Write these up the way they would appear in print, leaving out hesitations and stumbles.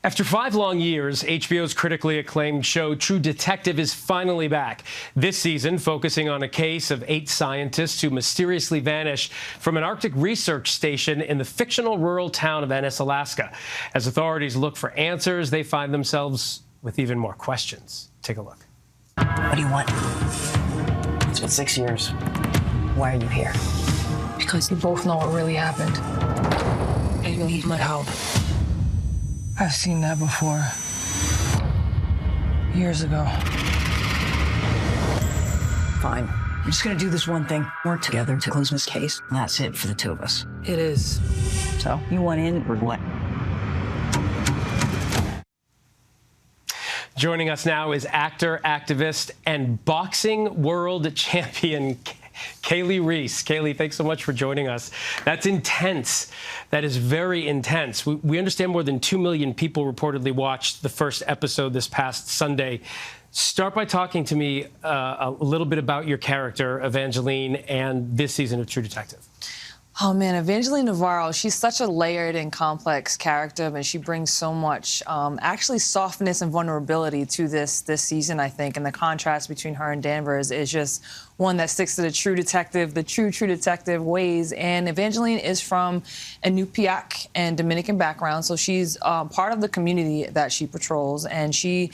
After 5 long years, HBO's critically acclaimed show True Detective is finally back. This season, focusing on a case of 8 scientists who mysteriously vanished from an Arctic research station in the fictional rural town of Ennis, Alaska. As authorities look for answers, they find themselves with even more questions. Take a look. What do you want? It's been 6 years. Why are you here? Because you both know what really happened. And you need my help. I've seen that before. Years ago. Fine. I'm just gonna do this one thing. Work together to close this case, and that's it for the two of us. It is. So, you want in or what? Joining us now is actor, activist, and boxing world champion Kali Reis. Kali, thanks so much for joining us. That's intense. That is very intense. We understand more than 2 million people reportedly watched the first episode this past Sunday. Start by talking to me a little bit about your character, Evangeline, and this season of True Detective. Oh, man, Evangeline Navarro, she's such a layered and complex character, and she brings so much, actually, softness and vulnerability to this season, I think. And the contrast between her and Danvers is just one that sticks to the true detective ways. And Evangeline is from Inupiaq and Dominican background, so she's part of the community that she patrols, and she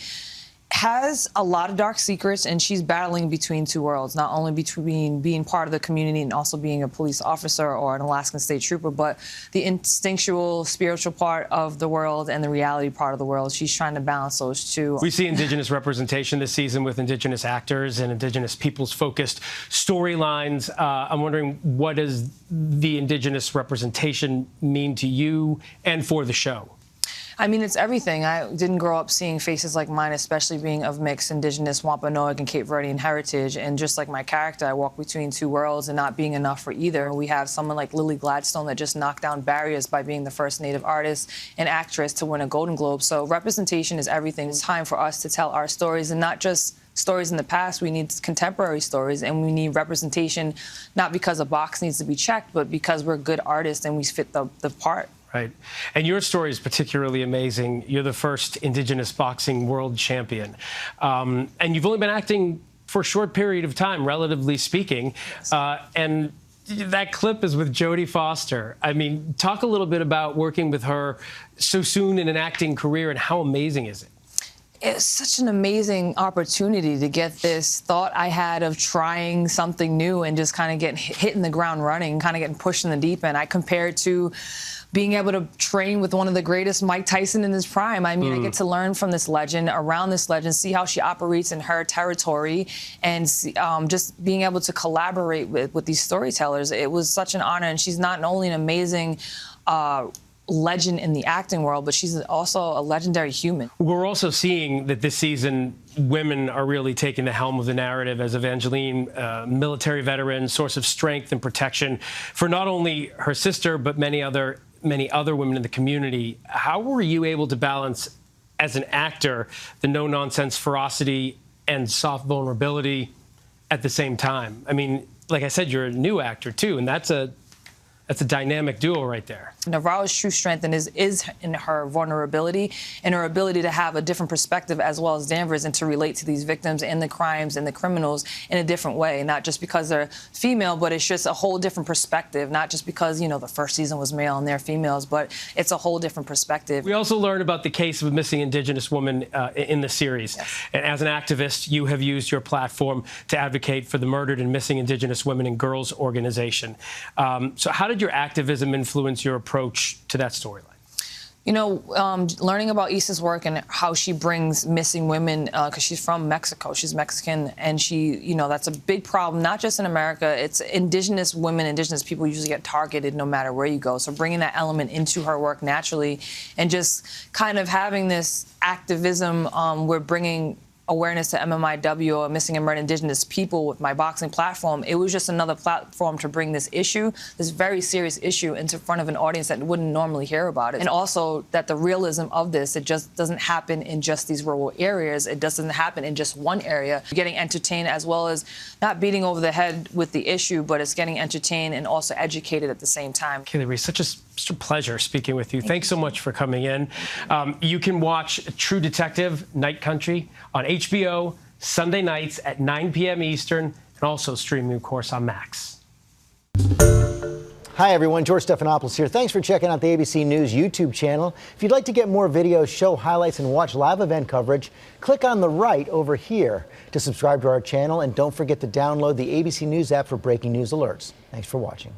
has a lot of dark secrets, and she's battling between two worlds, not only between being part of the community and also being a police officer or an Alaskan state trooper, but the instinctual, spiritual part of the world and the reality part of the world. She's trying to balance those two. We see Indigenous representation this season with Indigenous actors and Indigenous peoples-focused storylines. I'm wondering, what does the Indigenous representation mean to you and for the show? I mean, it's everything. I didn't grow up seeing faces like mine, especially being of mixed Indigenous, Wampanoag, and Cape Verdean heritage. And just like my character, I walk between two worlds and not being enough for either. We have someone like Lily Gladstone that just knocked down barriers by being the first Native artist and actress to win a Golden Globe. So representation is everything. It's time for us to tell our stories, and not just stories in the past. We need contemporary stories, and we need representation, not because a box needs to be checked, but because we're good artists and we fit the part. Right. And your story is particularly amazing. You're the first Indigenous boxing world champion. And you've only been acting for a short period of time, relatively speaking. Yes. And that clip is with Jodie Foster. I mean, talk a little bit about working with her so soon in an acting career, and how amazing is it? It's such an amazing opportunity to get this thought I had of trying something new and just kind of getting hitting the ground running, kind of getting pushed in the deep end. I compare it to being able to train with one of the greatest, Mike Tyson, in his prime. I mean, I get to learn from this legend, around this legend, see how she operates in her territory, and just being able to collaborate with these storytellers. It was such an honor, and she's not only an amazing legend in the acting world, but she's also a legendary human. We're also seeing that this season, women are really taking the helm of the narrative, as Evangeline, military veteran, source of strength and protection for not only her sister, but many other women in the community. How were you able to balance, as an actor, the no-nonsense ferocity and soft vulnerability at the same time? I mean, like I said, you're a new actor, too, and that's a dynamic duo right there. Navarro's true strength is in her vulnerability and her ability to have a different perspective, as well as Danvers, and to relate to these victims and the crimes and the criminals in a different way, not just because they're female, but it's just a whole different perspective, not just because, you know, the first season was male and they're females, but it's a whole different perspective. We also learned about the case of a missing Indigenous woman in the series. Yes. And as an activist, you have used your platform to advocate for the murdered and missing Indigenous women and girls organization. So how did your activism influence your approach to that storyline? You know, learning about Issa's work and how she brings missing women, because she's from Mexico, she's Mexican, and she, you know, that's a big problem, not just in America. It's Indigenous women, Indigenous people usually get targeted no matter where you go. So bringing that element into her work naturally, and just kind of having this activism, we're bringing awareness to MMIW, or missing and murdered Indigenous people, with my boxing platform. It was just another platform to bring this issue, this very serious issue, into front of an audience that wouldn't normally hear about it. And also that the realism of this, it just doesn't happen in just these rural areas. It doesn't happen in just one area. Getting entertained, as well as not beating over the head with the issue, but it's getting entertained and also educated at the same time. Kali Reis, such a It's a pleasure speaking with you. Thanks so much for coming in. You can watch True Detective Night Country on HBO Sunday nights at 9 p.m. Eastern, and also streaming, of course, on Max. Hi, everyone. George Stephanopoulos here. Thanks for checking out the ABC News YouTube channel. If you'd like to get more videos, show highlights, and watch live event coverage, click on the right over here to subscribe to our channel. And don't forget to download the ABC News app for breaking news alerts. Thanks for watching.